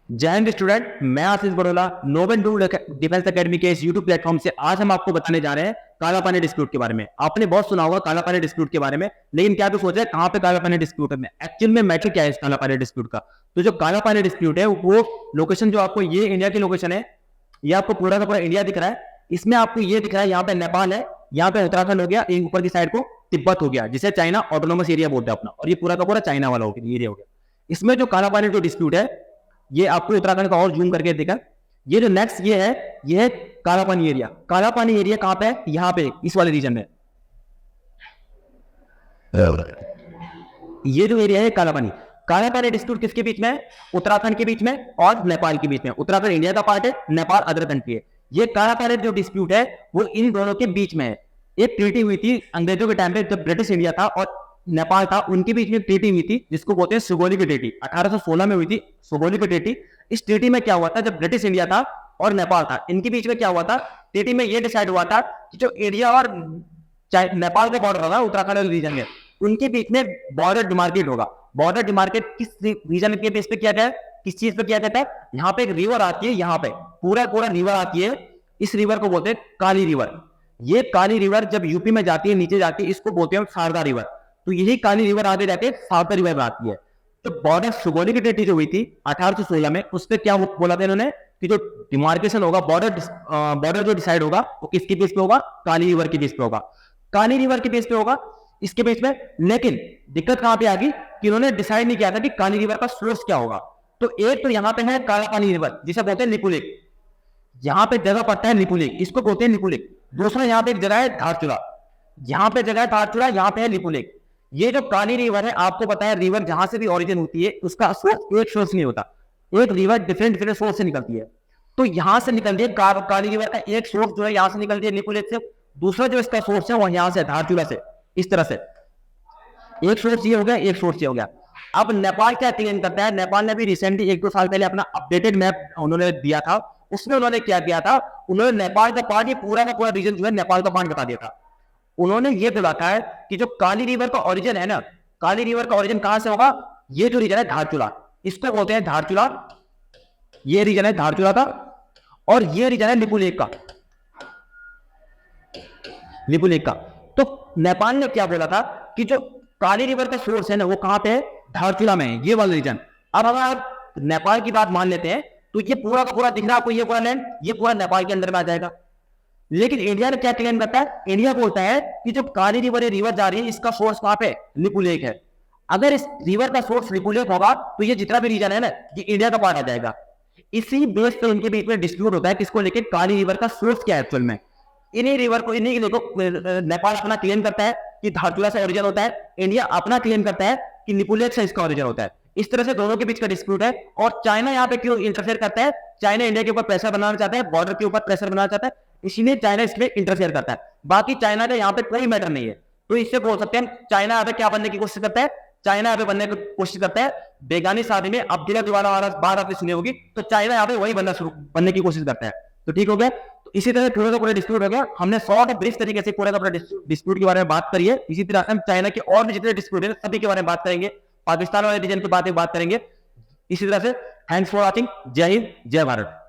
जय हिंद स्टूडेंट, मैं आशीष बरोला नोबेल डू डिफेंस एकेडमी के इस यूट्यूब प्लेटफॉर्म से आज हम आपको बताने जा रहे हैं काला पानी डिस्प्यूट के बारे में। आपने बहुत सुना होगा काला पानी डिस्प्यूट के बारे में, लेकिन क्या तो सोच रहे हैं कहाँ पे काला पानी डिस्प्यूट है। एक्चुअल में मैटर क्या है इस काला पानी डिस्प्यूट का। तो जो काला पानी डिस्प्यूट है वो लोकेशन जो आपको ये इंडिया की लोकेशन है, ये आपको पूरा का पूरा इंडिया दिख रहा है। इसमें आपको ये दिख रहा है यहाँ पे नेपाल है, यहाँ पे उत्तराखंड हो गया, एक ऊपर की साइड को तिब्बत हो गया जिसे चाइना ऑटोनोमस एरिया बोलते हैं अपना, और ये पूरा का पूरा चाइना वाला एरिया हो गया। इसमें जो काला पानी जो डिस्प्यूट है ये आपको उत्तराखंड का और जूम करके देखा। ये जो नेक्स्ट ये है काला पानी एरिया। काला पानी एरिया कहां पे है? यहाँ पे इस वाले रीजन में। ये जो एरिया है काला पानी डिस्प्यूट किसके बीच में है? उत्तराखंड के बीच में और नेपाल के बीच में। उत्तराखंड इंडिया का पार्ट है, नेपाल अदर कंट्री है। ये काला पानी जो डिस्प्यूट है वो इन दोनों के बीच में है। एक ट्रीटी हुई थी अंग्रेजों के टाइम पे, जब ब्रिटिश इंडिया था और नेपाल था, उनके बीच में ट्रीटी हुई थी जिसको बोलते हैं सुगोली की ट्रीटी। 1816 में हुई थी सुगोली की ट्रीटी। इस ट्रीटी में क्या हुआ था, जब ब्रिटिश इंडिया था और नेपाल था, इनके बीच में क्या हुआ था, ट्रीटी में यह डिसाइड हुआ था कि जो इंडिया और नेपाल का बॉर्डर होगा उत्तराखंड रीजन में, उनके बीच में बॉर्डर डिमार्केट होगा। बॉर्डर डिमार्केट किस रीजन के बेस पे किया गया है, किस चीज पे किया जाता है? यहाँ पे एक रिवर आती है, यहाँ पे पूरा रिवर आती है। इस रिवर को बोलते हैं काली रिवर। ये काली रिवर जब यूपी में जाती है, नीचे जाती है, इसको बोलते हैं शारदा रिवर। तो यही काली रिवर आगे जाके शारदा रिवर में आती है। तो बॉर्डर सुगोली की ट्रीटी जो हुई थी 1816 में, उस पर क्या बोला था इन्होंने कि जो डिमार्केशन होगा, बॉर्डर जो डिसाइड होगा वो किसके बेस पे होगा? काली रिवर के बेस पे होगा। काली रिवर के बेस पे होगा, इसके बेस में। लेकिन दिक्कत कहां पे आ गई कि उन्होंने डिसाइड नहीं किया था कि काली रिवर का सोर्स क्या होगा। तो एक तो यहाँ पे है काला पानी रिवर जिसे बोलते हैं लिपुलेक। यहाँ पे जगह पड़ता है लिपुलेक, इसको बोलते हैं लिपुलेक। दूसरा यहाँ पे एक जगह है धारचूला, यहाँ पे जगह है धारचूला, यहाँ पे है लिपुलेक। ये जो काली रिवर है, आपको पता है रिवर जहां से भी ओरिजिन होती है उसका सोर्स एक सोर्स नहीं होता, एक रिवर डिफरेंट सोर्स से निकलती है। तो यहां से निकलती है काली रिवर का एक सोर्स जो है, यहां से निकलती है लिपुलेक से। दूसरा जो इसका सोर्स है वो यहां से धारचूला से। इस तरह से एक सोर्स ये हो गया, एक सोर्स ये हो गया। अब नेपाल क्या क्लेम करता है? नेपाल ने भी रिसेंटली 1-2 साल पहले अपना अपडेटेड मैप उन्होंने दिया था। उसमें उन्होंने क्या किया था, उन्होंने नेपाल का पार्ट, पूरा का पूरा रीजन जो है नेपाल का पार्ट बता दिया था। उन्होंने ये बताया है कि जो काली रिवर का ओरिजिन है ना, काली रिवर का ओरिजिन कहां से होगा? ये जो रीजन है धारचूला, इसको बोलते हैं धारचूला। ये रीजन है धारचूला का, और ये रीजन है लिपुलेक का, लिपुलेक का। तो नेपाल ने क्या बोला था कि जो काली रिवर का सोर्स है ना वो कहां पे है? धारचूला में है, ये वाला रीजन। अब अगर आप नेपाल की बात मान लेते हैं तो ये पूरा का पूरा दिख रहा है आपको, ये पूरा लैंड, ये पूरा नेपाल के अंदर में आ जाएगा। लेकिन इंडिया ने क्या क्लेम करता है? इंडिया बोलता है कि जो काली रिवर जा रही है, इसका सोर्स कहां पे? लिपुलेक है। अगर इस रिवर का सोर्स लिपुलेक होगा तो ये जितना भी रीजन है ना, ये इंडिया का पार्ट आ जाएगा। इसी बेस पे उनके बीच में डिस्प्यूट होता है, किसको लेके? काली रिवर का सोर्स क्या है एक्चुअल में। इन्हीं रिवर को, इन्हीं को नेपाल अपना क्लेम करता है कि धारचूला से ओरिजिन होता है, इंडिया अपना क्लेम करता है कि लिपुलेक से इसका ओरिजिन होता है। इस तरह से दोनों के बीच का डिस्प्यूट है। और चाइना यहाँ पे क्यों इंटरफेयर करता है? चाइना इंडिया के ऊपर प्रेशर बनाना चाहता है, बॉर्डर के ऊपर प्रेशर बनाना चाहता है, इसीलिए चाइना इसमें इंटरफेयर करता है। बाकी चाइना का यहाँ पे कोई मैटर नहीं है। तो इससे बोल सकते हैं चाइना यहाँ पे क्या बनने की कोशिश करता है? चाइना यहाँ पे बनने की कोशिश करता है बेगानी शादी में। अब धीरे धीरे बात आपने सुनी होगी, तो चाइना यहाँ पे वही बनने की कोशिश करता है। तो ठीक हो गया। तो इसी तरह पूरा का पूरा डिस्प्यूट हो गया। हमने शॉर्ट ब्रीफ तरीके से पूरा का पूरा डिस्प्यूट के बारे में बात करी है। इसी तरह हम चाइना के और भी जितने डिस्प्यूट है सभी के बारे में बात करेंगे, पाकिस्तान वाले रीजन की बात करेंगे। इसी तरह से थैंक्स फॉर वॉचिंग। जय हिंद, जय भारत।